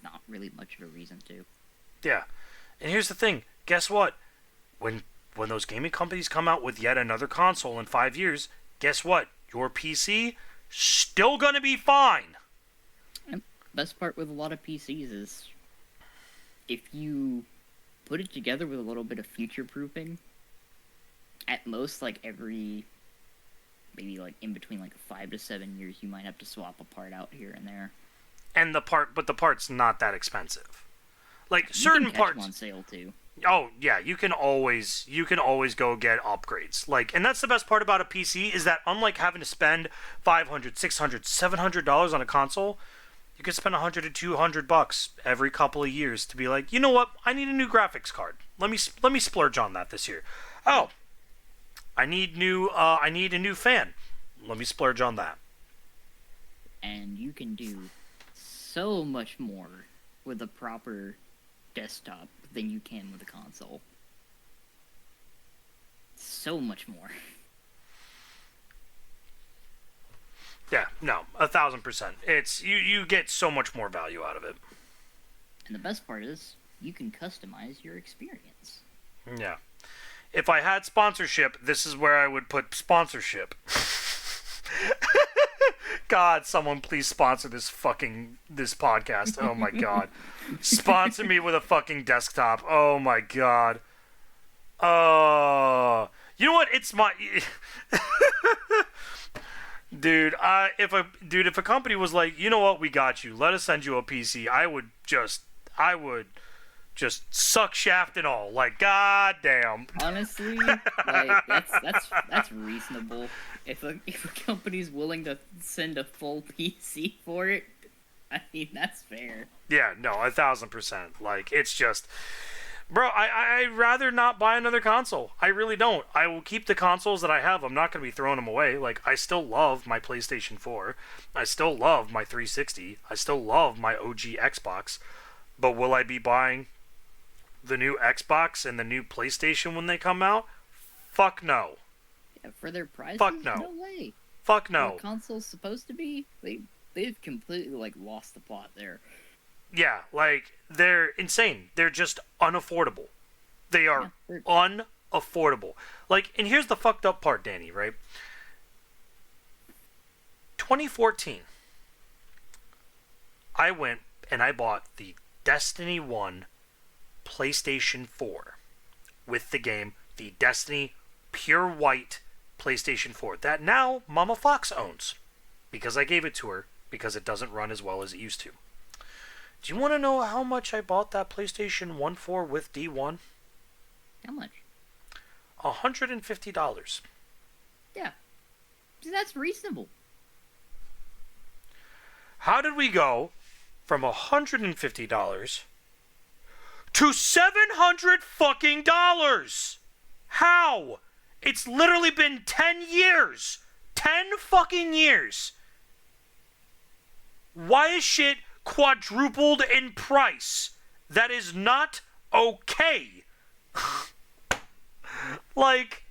not really much of a reason to. Yeah. And here's the thing, guess what? When those gaming companies come out with yet another console in 5 years, guess what? Your PC still gonna be fine. And best part with a lot of PCs is if you put it together with a little bit of future proofing, at most maybe in between 5 to 7 years, you might have to swap a part out here and there. And the part's not that expensive. Like You certain can catch parts them on sale too. Oh yeah, you can always go get upgrades. Like, and that's the best part about a PC is that unlike having to spend $500, $600, $700 on a console, you can spend $100 to $200 every couple of years to be like, you know what? I need a new graphics card. Let me splurge on that this year. Oh, I need a new fan. Let me splurge on that. And you can do so much more with a proper desktop than you can with a console. So much more. Yeah, no, 1,000%. It's you get so much more value out of it. And the best part is, you can customize your experience. Yeah. If I had sponsorship, this is where I would put sponsorship. God, someone please sponsor this podcast. Oh my god. Sponsor me with a fucking desktop. Oh my god. Oh. You know what? It's my Dude, if a company was like, "You know what? We got you. Let us send you a PC." I would just suck shaft and all. Like, god damn. Honestly, that's reasonable. If a company's willing to send a full PC for it, I mean, that's fair. Yeah, no, 1,000%. Like, it's just, Bro, I'd rather not buy another console. I really don't. I will keep the consoles that I have. I'm not going to be throwing them away. Like, I still love my PlayStation 4. I still love my 360. I still love my OG Xbox. But will I be buying the new Xbox and the new PlayStation when they come out? Fuck no. Yeah, for their prices, Fuck no. no way. Fuck no. What console's supposed to be? They've completely like lost the plot there. Yeah, like, they're insane. They're just unaffordable. They are unaffordable. Like, and here's the fucked up part, Danny, right? 2014, I went and I bought the Destiny 1 PlayStation 4 with the game, the Destiny Pure White PlayStation 4, that now Mama Fox owns. Because I gave it to her, because it doesn't run as well as it used to. Do you want to know how much I bought that PlayStation 1 for with D1? How much? $150. Yeah. See, that's reasonable. How did we go from $150 to $700 fucking dollars? How? It's literally been 10 years. 10 fucking years. Why is shit quadrupled in price? That is not okay. Like,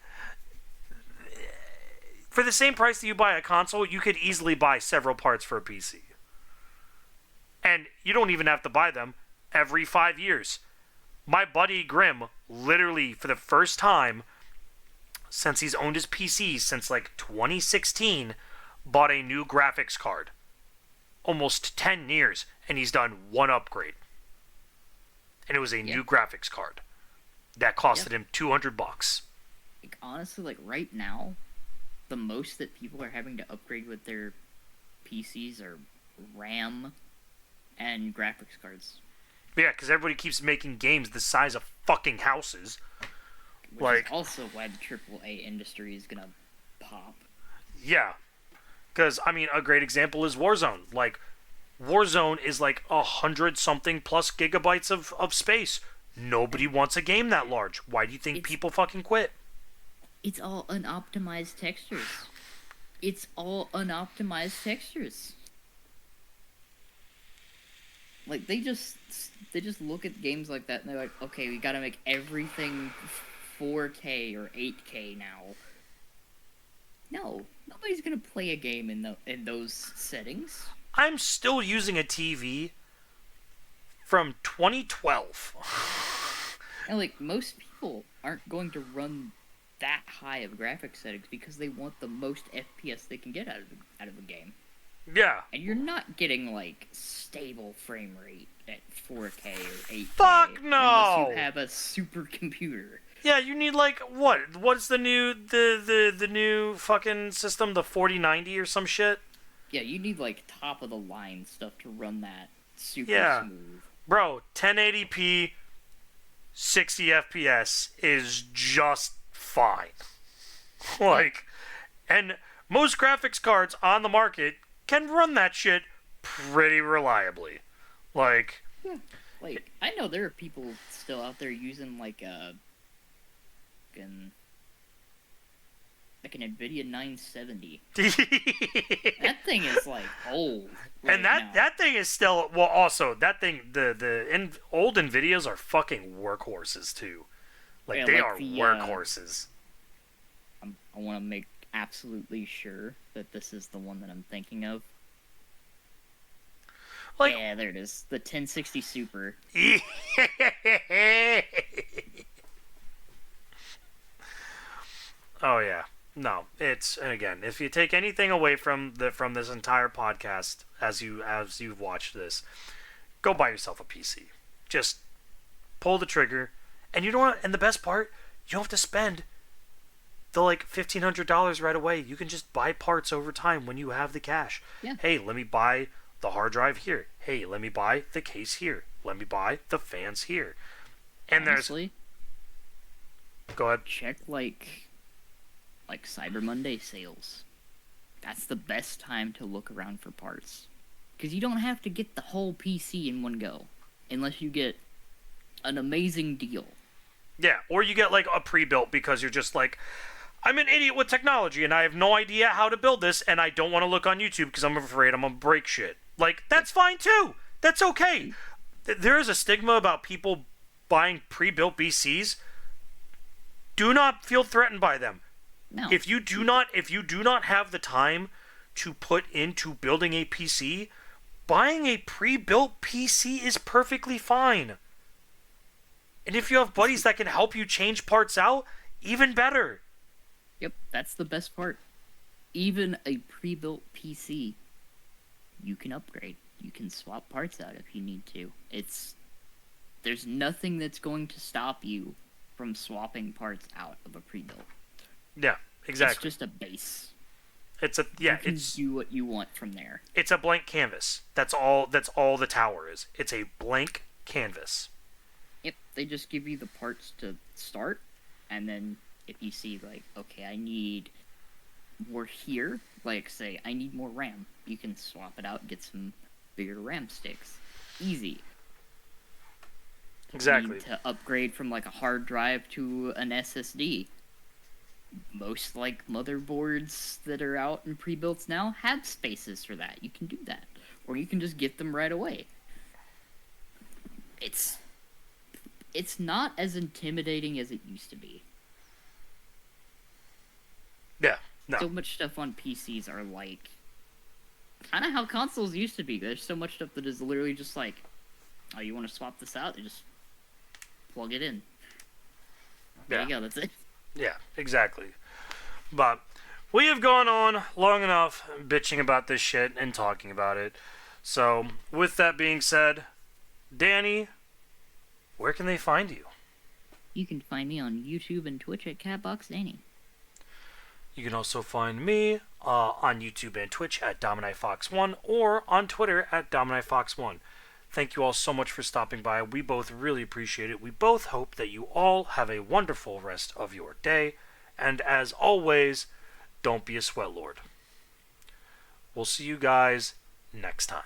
for the same price that you buy a console, you could easily buy several parts for a PC. And you don't even have to buy them every 5 years. My buddy Grim, literally for the first time since he's owned his PC since like 2016, bought a new graphics card. Almost 10 years, and he's done one upgrade. And it was a new graphics card that costed him $200. Like, honestly, like right now, the most that people are having to upgrade with their PCs are RAM and graphics cards. Yeah, because everybody keeps making games the size of fucking houses. Which is also why the AAA industry is gonna pop. Yeah. Because, I mean, a great example is Warzone. Like, Warzone is like 100-something plus gigabytes of space. Nobody wants a game that large. Why do you think people fucking quit? It's all unoptimized textures. It's all unoptimized textures. Like, they just look at games like that and they're like, okay, we gotta make everything 4K or 8K now. No, nobody's gonna play a game in those settings. I'm still using a TV from 2012. And like, most people aren't going to run that high of graphics settings because they want the most FPS they can get out of a game. Yeah. And you're not getting like stable frame rate at 4K or 8K. Fuck no! Unless you have a supercomputer. Yeah, you need like what? What's the new the new fucking system? The 4090 or some shit? Yeah, you need like top of the line stuff to run that super smooth. Bro, 1080p 60 FPS is just fine. Like, and most graphics cards on the market can run that shit pretty reliably. Like, like I know there are people still out there using like an NVIDIA 970. That thing is like old. And that thing is still, well, also that thing, old Nvidias are fucking workhorses too. Like, they are workhorses. I want to make absolutely sure that this is the one that I'm thinking of. Like, yeah, there it is. The 1060 Super. Oh yeah. No, and again, if you take anything away from this entire podcast as you've watched this, go buy yourself a PC. Just pull the trigger, and you don't want, and the best part, you don't have to spend the like $1,500 right away. You can just buy parts over time when you have the cash. Yeah. Hey, let me buy the hard drive here. Hey, let me buy the case here. Let me buy the fans here. And honestly, go ahead. Check like Cyber Monday sales. That's the best time to look around for parts. Because you don't have to get the whole PC in one go. Unless you get an amazing deal. Yeah, or you get like a pre-built because you're just like, I'm an idiot with technology and I have no idea how to build this and I don't want to look on YouTube because I'm afraid I'm gonna break shit. Like, that's fine too. That's okay. There is a stigma about people buying pre-built BCs. Do not feel threatened by them. No. If you do not have the time to put into building a PC, buying a pre-built PC is perfectly fine. And if you have buddies that can help you change parts out, even better. Yep, that's the best part. Even a pre-built PC, you can upgrade. You can swap parts out if you need to. There's nothing that's going to stop you from swapping parts out of a pre-built. Yeah, exactly. It's just a base. You can do what you want from there. It's a blank canvas. That's all the tower is. It's a blank canvas. Yep, they just give you the parts to start, and then if you see, like, okay, I need more here, like, say, I need more RAM, you can swap it out and get some bigger RAM sticks. Easy. Exactly. Need to upgrade from, like, a hard drive to an SSD. Most, like, motherboards that are out in pre-builts now have spaces for that. You can do that. Or you can just get them right away. It's not as intimidating as it used to be. Yeah, no. So much stuff on PCs are like kind of how consoles used to be. There's so much stuff that is literally just like, oh, you want to swap this out? You just plug it in. There you go, that's it. Yeah, exactly. But we have gone on long enough bitching about this shit and talking about it. So, with that being said, Danny, where can they find you? You can find me on YouTube and Twitch at CatboxDanny. You can also find me on YouTube and Twitch at DominiFox1 or on Twitter at DominiFox1. Thank you all so much for stopping by. We both really appreciate it. We both hope that you all have a wonderful rest of your day. And as always, don't be a sweatlord. We'll see you guys next time.